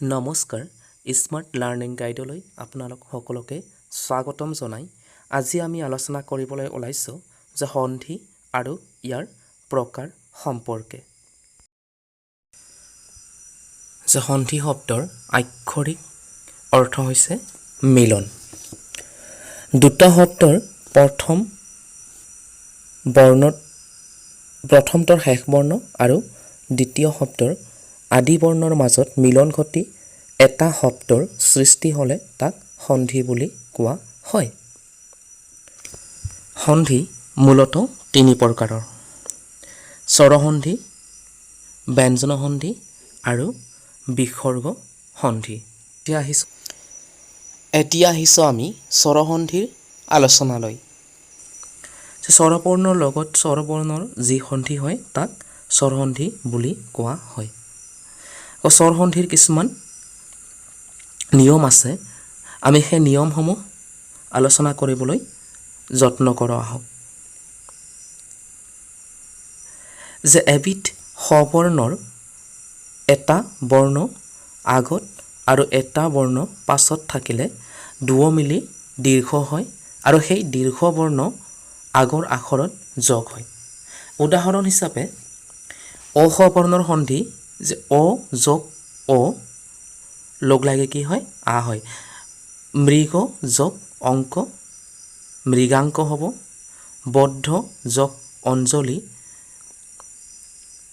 নমস্কাৰ smart learning গাইডলৈ আপোনালোক সকলোকে স্বাগতম জনাই আজি আমি আলোচনা কৰিবলৈ ওলাইছোঁ যে সন্ধি আৰু ইয়াৰ প্ৰকাৰ সম্পৰ্কে। যে সন্ধি শব্দৰ আক্ষৰিক অৰ্থ হৈছে মিলন। দুটা শব্দৰ প্ৰথমটোৰ শেষ বৰ্ণ আৰু দ্বিতীয় শব্দৰ আদি বৰ্ণৰ মাজত মিলন ঘটি এটা শব্দৰ সৃষ্টি হ'লে তাক সন্ধি বুলি কোৱা হয়। সন্ধি মূলতঃ তিনি প্ৰকাৰৰ: স্বৰসন্ধি, ব্যঞ্জন সন্ধি আৰু বিসৰ্গ সন্ধি। এতিয়া আহিছোঁ আমি স্বৰসন্ধিৰ আলোচনালৈ। স্বৰবৰ্ণৰ লগত স্বৰবৰ্ণৰ যি সন্ধি হয় তাক স্বৰসন্ধি বুলি কোৱা হয়। স্বৰসন্ধিৰ কিছুমান নিয়ম আছে, আমি সেই নিয়মসমূহ আলোচনা কৰিবলৈ যত্ন কৰোঁ আহক। যে এবিধ স্বৰবৰ্ণৰ এটা বৰ্ণ আগত আৰু এটা বৰ্ণ পাছত থাকিলে দুয়ো মিলি দীৰ্ঘ হয় আৰু সেই দীৰ্ঘ বৰ্ণ আগৰ আখৰত যোগ হয়। উদাহৰণ হিচাপে অ স্বৰবৰ্ণৰ সন্ধি যে অ যোগ অ লগ লাগি কি হয়? আ হয়। মৃগ যোগ অংক মৃগাংক হ'ব। বদ্ধ যোগ অঞ্জলি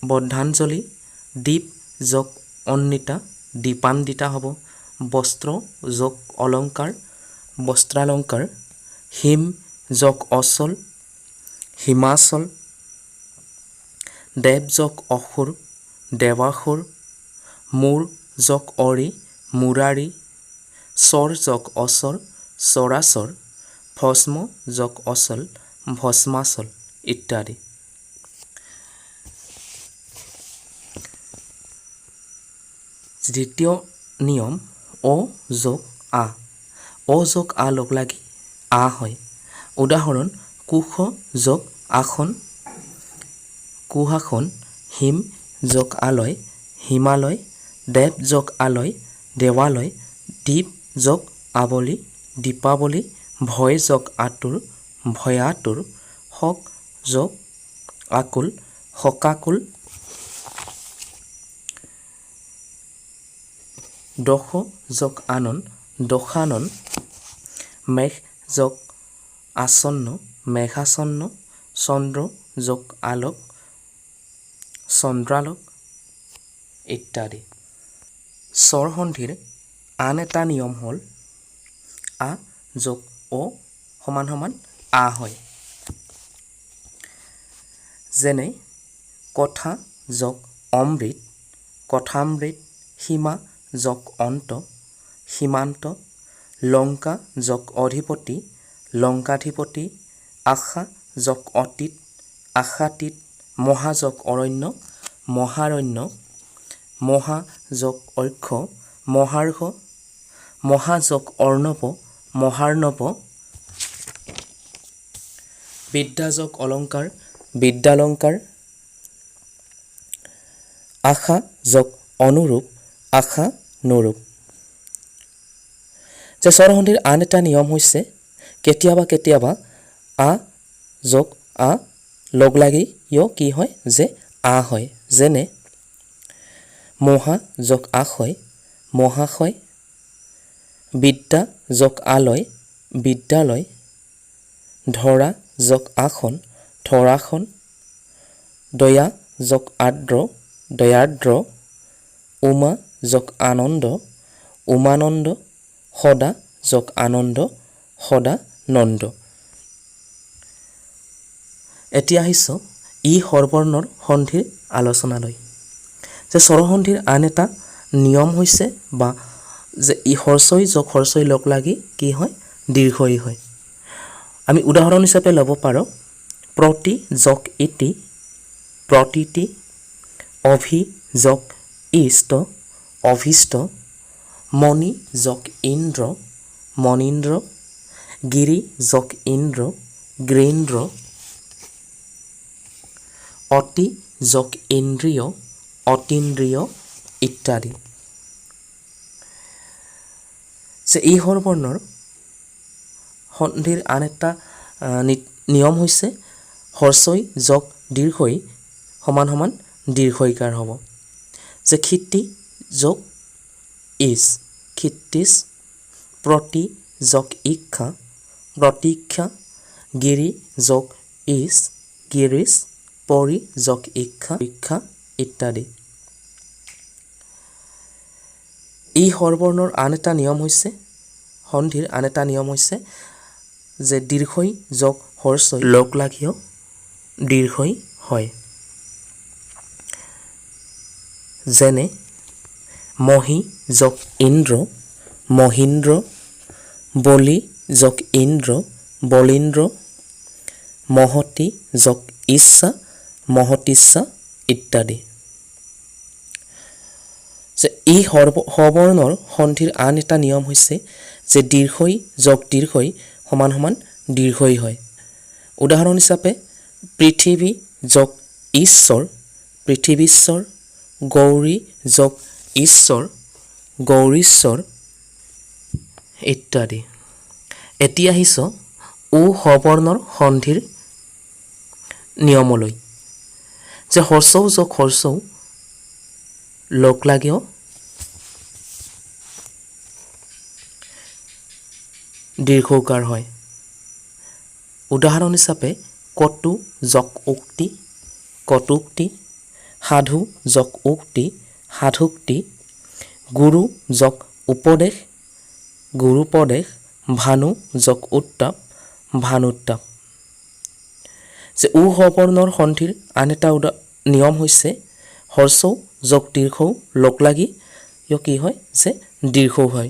বদ্ধাঞ্জলি। দীপ যোগ অন্বিতা দীপান্বিতা হ'ব। বস্ত্ৰ যোগ অলংকাৰ বস্ত্ৰালংকাৰ। হিম যোগ অচল হিমাচল। দেৱ যোগ অসুৰ দেৱাসুৰ। মূৰ যোগ অৰি মুৰাৰি। স্বৰ যোগ অচৰ চৰাচৰ। ভস্ম যোগ অচল ভস্মাচল ইত্যাদি। দ্বিতীয় নিয়ম অ যোগ আ। অ যোগ আ লগ লাগি আ হয়। উদাহৰণ কুশ যোগ আসন কুহাসন। হিম যোগ আলয় হিমালয়। দেৱ যোগ আলয় দেৱালয়। দীপ যোগ আৱলি দীপাৱলী। ভয় যোগ আতুৰ ভয়াতুৰ। শক যোগ আকুল শকাকুল। দশ যোগ আনন দশানন। মেঘ যোগ আসন্ন মেঘাসন্ন। চন্দ্ৰ যোগ আলোক চন্দ্ৰালোক ইত্যাদি। স্বৰসন্ধিৰ আন এটা নিয়ম হ'ল আ যোগ অ সমান সমান আ হয়। যেনে কথা যোগ অমৃত কথামৃত। সীমা যোগ অন্ত সীমান্ত। লংকা যোগ অধিপতি লংকাধিপতি। আশা যোগ অতীত আশাতীত। মহা যোগ অৰণ্য মহাৰণ্য। মহা যোগ অক্ষ মহাৰ্ঘ। মহা যোগ অৰ্ণৱ মহাৰ্ণৱ। বিদ্যা যোগ অলংকাৰ বিদ্যালংকাৰ। আশা যোগ অনুৰূপ আশানুৰূপ। যে স্বৰসন্ধিৰ আন এটা নিয়ম হৈছে কেতিয়াবা কেতিয়াবা আ যোগ আ লগ লাগি কি হয় যে আ হয়। যেনে মহা যোগ আশয় মহাশয়। বিদ্যা যোগ আলয় বিদ্যালয়। ধৰা যোগ আসন ধৰাসন। দয়া যোগ আদ্ৰ দয়াদ্ৰ। উমা যোগ আনন্দ উমানন্দ। সদা যোগ আনন্দ সদানন্দ। এতিয়া আহিছোঁ ই স্বৰবৰ্ণৰ সন্ধিৰ আলোচনালৈ। যে স্বৰসন্ধিৰ আন এটা নিয়ম হৈছে বা যে ই হৰ্ষই যোগ হৰ্ষই লগ লাগি কি হয় দীৰ্ঘ ই হয়। আমি উদাহৰণ হিচাপে ল'ব পাৰোঁ প্ৰতি যোগ ইতি প্ৰতিতি। অভি যোগ ইষ্ট অভীষ্ট। মণি যোগ ইন্দ্ৰ মণীন্দ্ৰ। গিৰি যোগ ইন্দ্ৰ গৃন্দ্ৰ। অতি যোগ ইন্দ্ৰিয় অতীন্দ্ৰিয় ইত্যাদি। যে এই স্বৰবৰ্ণৰ সন্ধিৰ আন এটা নিয়ম হৈছে হৰ্ষই যোগ দীৰ্ঘই সমান সমান দীৰ্ঘইকাৰ হ'ব। যে ক্ষিতি যোগ ইজ ক্ষিতিজ, প্ৰতি যোগ ইক্ষা প্ৰতীক্ষা, গিৰি যোগ ইজ গিৰিজ, পৰি যোগ ইক্ষা ইক্ষা ইত্যাদি। এই স্বৰবৰ্ণৰ আন এটা নিয়ম হৈছে সন্ধিৰ আন এটা নিয়ম হৈছে যে দীৰ্ঘই যোগ হৰ্ষই লগ লাগিও দীৰ্ঘই হয়। যেনে মহি যোগ ইন্দ্ৰ মহীন্দ্ৰ, বলি যোগ ইন্দ্ৰ বলীন্দ্ৰ, মহতি যোগ ইচ্ছা মহতিচ্ছা ইত্যাদি। যে এই স্বৰবৰ্ণৰ সন্ধিৰ আন এটা নিয়ম হৈছে যে দীৰ্ঘই যোগ দীৰ্ঘই সমান সমান দীৰ্ঘই হয়। উদাহৰণ হিচাপে পৃথিৱী যোগ ঈশ্বৰ পৃথিৱীশ্বৰ, গৌৰী যোগ ঈশ্বৰ গৌৰীশ্বৰ ইত্যাদি। এতিয়া আহিছোঁ উ স্বৰবৰ্ণৰ সন্ধিৰ নিয়মলৈ। যে হৰ্ষৌ যোগ হৰ্ষৌ লগ লাগেও দীৰ্ঘকাৰ হয়। উদাহৰণ হিচাপে কটু যোগ উক্তি কটুক্তি, সাধু যোগ উক্তি সাধুক্তি, গুৰু যোগ উপদেশ গুৰুপদেশ, ভানু যোগ উত্তাপ ভানুত্তাপ। যে উ স্বৰবৰ্ণৰ সন্ধিৰ আন এটা নিয়ম হৈছে হৰ্ষৌ যোগ দীৰ্ঘৌ লগ লাগি কি হয় যে দীৰ্ঘ হয়।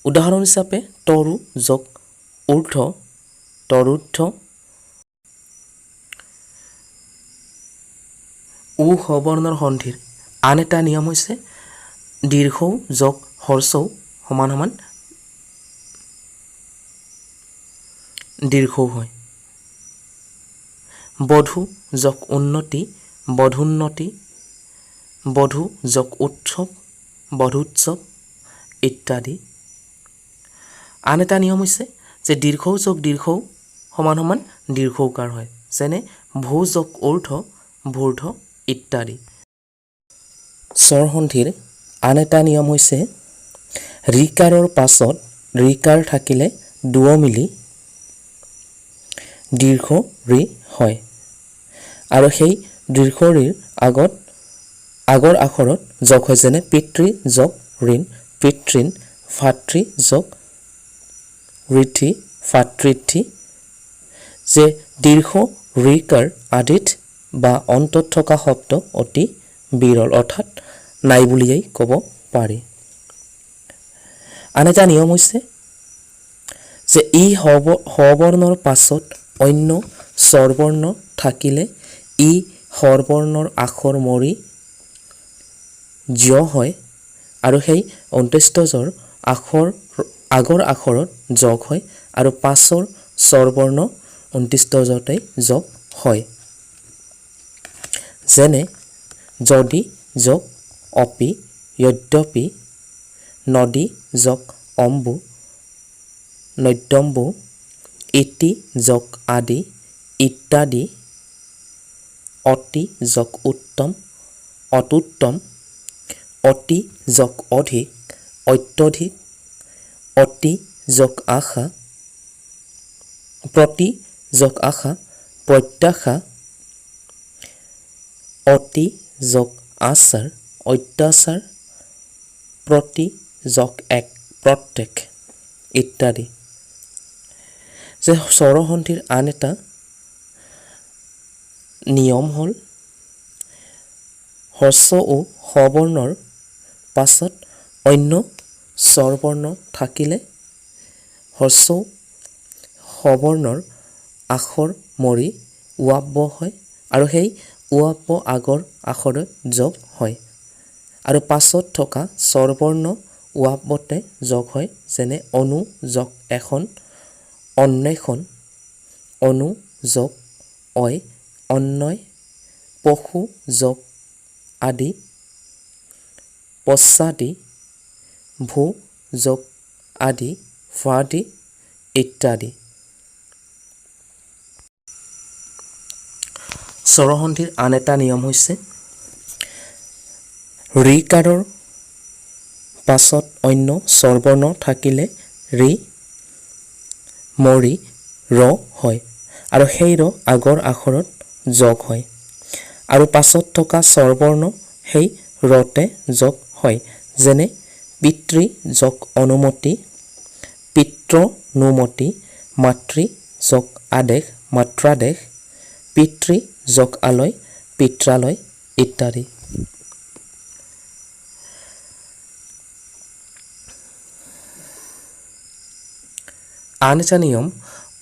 উদাহৰণ হিচাপে তৰু যোগ ঊৰ্ধ্ব তৰুদ্ধ। উ স্বৰবৰ্ণৰ সন্ধিৰ আন এটা নিয়ম হৈছে দীৰ্ঘৌ যোগ হৰ্ষৌ সমান সমান দীৰ্ঘ হয়। বধূ যোগ উন্নতি বধুন্নতি, বধূ যোগ উৎসৱ বধুৎসৱ ইত্যাদি। আন এটা নিয়ম হৈছে যে দীৰ্ঘৌ যোগ দীৰ্ঘৌ সমান সমান দীৰ্ঘৌকাৰ হয়। যেনে ভূ যোগ ঊৰ্ধ্ব ভূৰ্ধ ইত্যাদি। স্বৰ সন্ধিৰ আন এটা নিয়ম হৈছে ৰিকাৰৰ পাছত ৰিকাৰ থাকিলে দুও মিলি দীৰ্ঘ ৰি হয় আৰু সেই দীৰ্ঘ ৰিৰ আগৰ আখৰত যোগ হয়। যেনে পিতৃ যোগ ঋণ পিতৃণ, ভাতৃ যোগ ঋদ্ধি ভাতৃদ্ধি। যে দীৰ্ঘ ৰিকাৰ আদিত বা অন্তত থকা শব্দ অতি বিৰল অৰ্থাৎ নাই বুলিয়েই ক'ব পাৰি। আন এটা নিয়ম হৈছে যে ই স্বৰবৰ্ণৰ পাছত অন্য স্বৰবৰ্ণ থাকিলে ই স্বৰবৰ্ণৰ আখৰ মৰি জ হয় আৰু সেই অন্ত্যেষ্টিজৰ আগৰ আখৰত যোগ হয় আৰু পাছৰ স্বৰবৰ্ণ অন্ত্যেষ্টিজতেই যোগ হয়। যেনে যদি যোগ অপি যদ্যপি, নদী যোগ অম্বু নদ্যম্বু, ইতি যোগ আদি ইত্যাদি, অতি যোগ উত্তম অতুত্তম, অতি যোগ অধিক অত্যধিক, অতি যোগ আশা প্ৰতি যোগ আশা প্ৰত্যাশা, অতি যোগ আচাৰ অত্যাচাৰ, প্ৰতি যোগ এক প্ৰত্যেক ইত্যাদি। যে স্বৰসন্ধিৰ আন এটা নিয়ম হ'ল হ্ৰস্ব উ স্বৰবৰ্ণৰ পাছত অন্য স্বৰবৰ্ণ থাকিলে হ্ৰস্ব স্বৰবৰ্ণৰ আখৰ মৰি ৱ হয় আৰু সেই ৱ আগৰ আখৰত যোগ হয় আৰু পাছত থকা স্বৰবৰ্ণ ৱতে যোগ হয়। যেনে অনু যোগ এখন অন্বেষণ, অনু যোগ অয় অন্বয়, পশু যোগ আদি পশ্চাদি, ভূ যোগ আদি ফাদি ইত্যাদি স্বৰসন্ধিৰ আন এটা নিয়ম হৈছে ৰিকাৰৰ পাছত অন্য স্বৰবৰ্ণ থাকিলে ৰি মৰি ৰ হয় আৰু সেই ৰ আগৰ আখৰত যোগ হয় আৰু পাছত থকা স্বৰবৰ্ণ সেই ৰতে যোগ হয় যেনে পিতৃ যোগ অনুমতি পিতৃনুমতি মাতৃ যোগ আদেশ মাত্ৰাদেশ পিতৃ যোগ আলয় পিত্ৰালয় ইত্যাদি আন এটা নিয়ম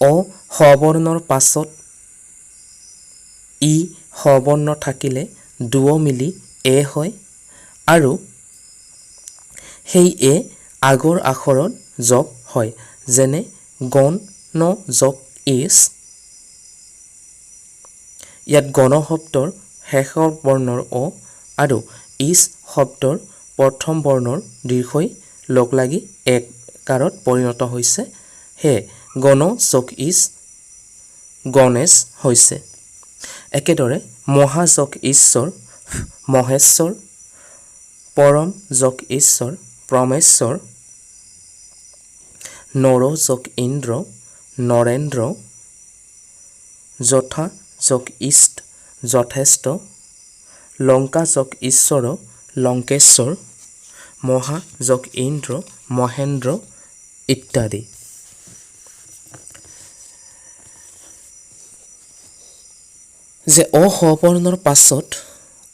অ সবৰ্ণৰ পাছত ই সবৰ্ণ থাকিলে দুও মিলি এ হয় আৰু সেই এ আগৰ আখৰত যোগ হয় যেনে গণ ন যোগ ইছ ইয়াত গণ শব্দৰ শেষৰ বৰ্ণৰ অ আৰু ইছ শব্দৰ প্ৰথম বৰ্ণৰ দীৰ্ঘই লগ লাগি এক কাৰত পৰিণত হৈছে হে গণ যোগ ইছ গণেশ হৈছে একেদৰে মহা যোগ ঈশ্বৰ মহেশ্বৰ পৰম যোগ ঈশ্বৰ পৰমেশ্বৰ নৰ যোগ ইন্দ্ৰ নৰেন্দ্ৰ যথা যোগ ইষ্ট যথেষ্ট লংকা যোগ ঈশ্বৰ লংকেশ্বৰ মহা যোগ ইন্দ্ৰ মহেন্দ্ৰ ইত্যাদি যে অ সবৰ্ণৰ পাছত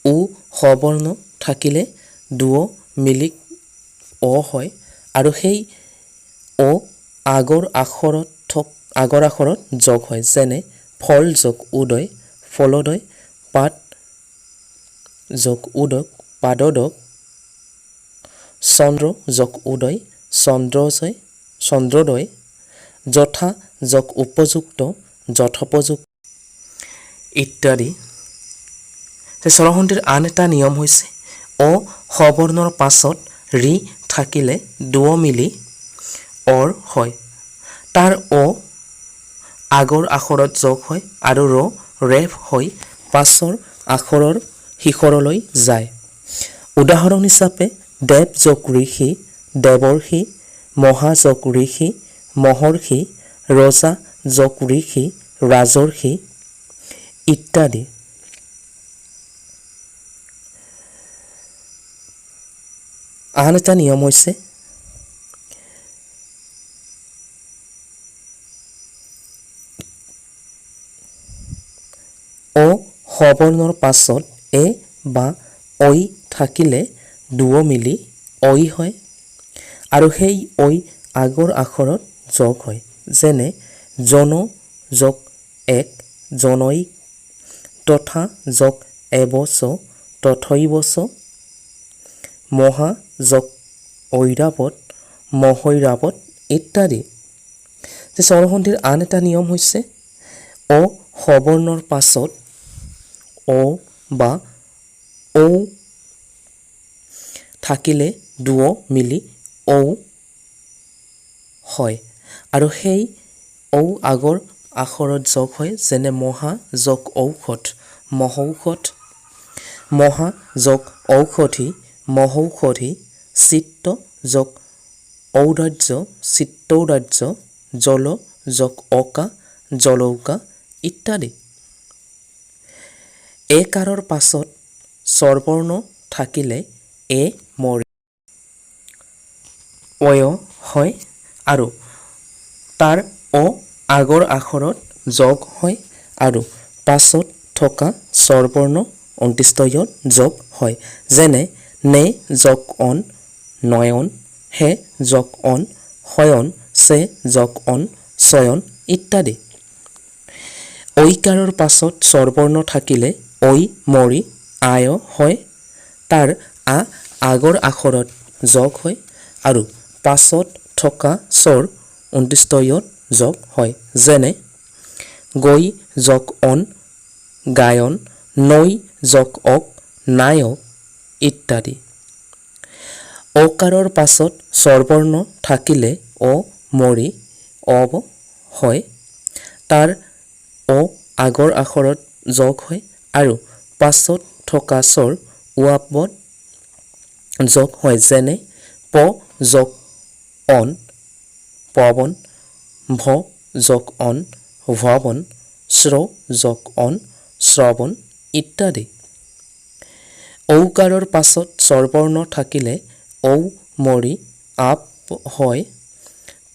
উ সবৰ্ণ থাকিলে দুও মিলি অ হয় আৰু সেই অ আগৰ আখৰত যোগ হয় যেনে ফল যোগ উদয় ফলদয় পাত যোগ উদক পাদদক চন্দ্ৰ যোগ উদয় চন্দ্ৰোদয় যথা যোগ উপযুক্ত যথোপযুক্ত ইত্যাদি স্বৰসন্ধিৰ আন এটা নিয়ম হৈছে অ সবৰ্ণৰ পাছত ৰি থাকিলে দুও মিলি অৰ হয় তাৰ অ আগৰ আখৰত যোগ হয় আৰু ৰ ৰেফ হৈ পাছৰ আখৰৰ শিখৰলৈ যায় উদাহৰণ হিচাপে দেৱ যোগ ঋষি দেৱৰ্ষি মহা যোগ ঋষি মহৰ্ষি ৰজা যোগ ঋষি ৰাজৰ্ষি ইত্যাদি আন এটা নিয়ম হৈছে অ সবৰ্ণৰ পাছত এ বা ঐ থাকিলে দুও মিলি ঐ হয় আৰু সেই ঐ আগৰ আখৰত যোগ হয় যেনে জন যোগ এক জনৈক তথা যোগ এবচ তথৈবচ মহা যোগ ঐৰাৱত মহৈৰাৱত ইত্যাদি স্বৰসন্ধিৰ আন এটা নিয়ম হৈছে অ সবৰ্ণৰ পাছত অ বা ঔ থাকিলে দুও মিলি ঔ হয় আৰু সেই ঔ আগৰ আখৰত যোগ হয় যেনে মহা যোগ ঔষধ মহৌষধ মহা যোগ ঔষধি মহৌষধি চিত্ত যোগ ঔদাৰ্য চিত্তৌদাৰ্য জল যোগ অকা জলৌকা ইত্যাদি এ কাৰৰ পাছত স্বৰবৰ্ণ থাকিলে এ মৰি অয় হয় আৰু তাৰ অ আগৰ আখৰত যোগ হয় আৰু পাছত থকা স্বৰবৰ্ণ অন্ত্যেষ্টিত যোগ হয় যেনে নে যোগ অন নয়ন হে যোগ অন শয়ন চে যোগ অন চয়ন ইত্যাদি ঐকাৰৰ পাছত স্বৰবৰ্ণ থাকিলে ঐ মৰি আয় হয় তাৰ আ আগৰ আখৰত যোগ হয় আৰু পাছত থকা স্বৰ অন্ত্যেষ্টিত যোগ হয় যেনে গৈ যোগ অন গায়ন নৈ যোগ অক নায়ক ইত্যাদি অকাৰৰ পাছত স্বৰবৰ্ণ থাকিলে অ মৰি অব হয়। তাৰ অ আগৰ আখৰত যোগ হয় আৰু পাছত থকা স্বৰ উৱাবত যোগ হয়। যেনে প যোগ অন পৱন, ভ যোগ অন ভৱন, শ্ৰ যোগ অন শ্ৰৱণ ইত্যাদি। ঔকাৰৰ পাছত স্বৰবৰ্ণ থাকিলে ঔ মৰি আপ হয়।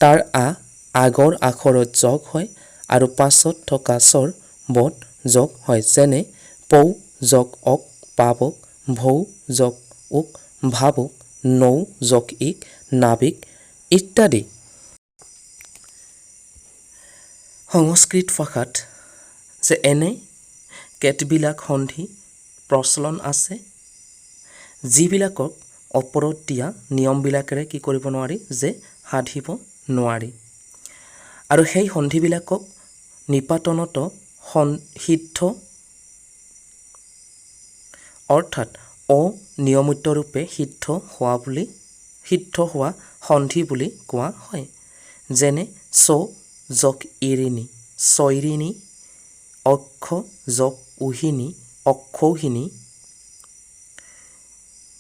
তাৰ আ আগৰ আখৰত যোগ হয় আৰু পাছত থকা স্বৰ বত যোগ হয়। যেনে পৌ যোগ অক পাৱক, ভৌ যোগ উক ভাবুক, নৌ যোগ ইক নাবিক ইত্যাদি। সংস্কৃত ভাষাত যে এনে কেতবিলাক সন্ধি প্ৰচলন আছে যিবিলাকক ওপৰত দিয়া নিয়মবিলাকেৰে কি কৰিব নোৱাৰি যে সাধিব নোৱাৰি। আৰু সেই সন্ধিবিলাকক নিপাতনত সিদ্ধ অৰ্থাৎ অনিয়মিতৰূপে সিদ্ধ হোৱা সন্ধি বুলি কোৱা হয়। যেনে চ যোগ ইৰিণী চৈৰিণী, অক্ষ যোগ উহিনী অক্ষৌহিনী,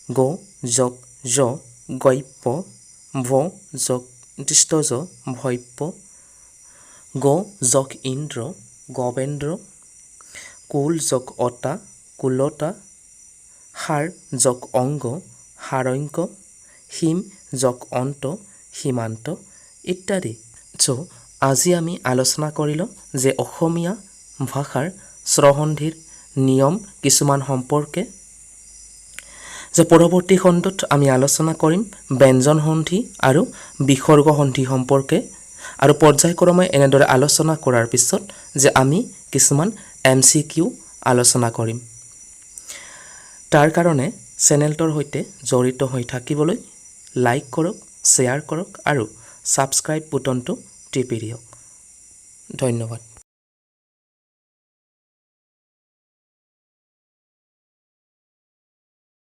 গ যোগ য গপ্য, ভ যোগ য ভৈপ্য, গ যোগ ইন্দ্ৰ গবেন্দ্ৰ, কুল যোগ অতা কুলতা, সাৰ যোগ অংগ সাৰঙ্গ, হিম যোগ অন্ত সীমান্ত ইত্যাদি। আজি আমি আলোচনা কৰিলোঁ যে অসমীয়া ভাষাৰ স্বৰসন্ধিৰ নিয়ম কিছুমান সম্পৰ্কে। যে পৰৱৰ্তী খণ্ডত আমি আলোচনা কৰিম ব্যঞ্জন সন্ধি আৰু বিসৰ্গ সন্ধি সম্পৰ্কে। আৰু পৰ্যায়ক্ৰমে এনেদৰে আলোচনা কৰাৰ পিছত যে আমি কিছুমান MCQ আলোচনা কৰিম। তাৰ কাৰণে চেনেলটোৰ সৈতে জড়িত হৈ থাকিবলৈ লাইক কৰক, শ্বেয়াৰ কৰক আৰু ছাবস্ক্ৰাইব বুটনটো টিপি দিয়ক। ধন্যবাদ।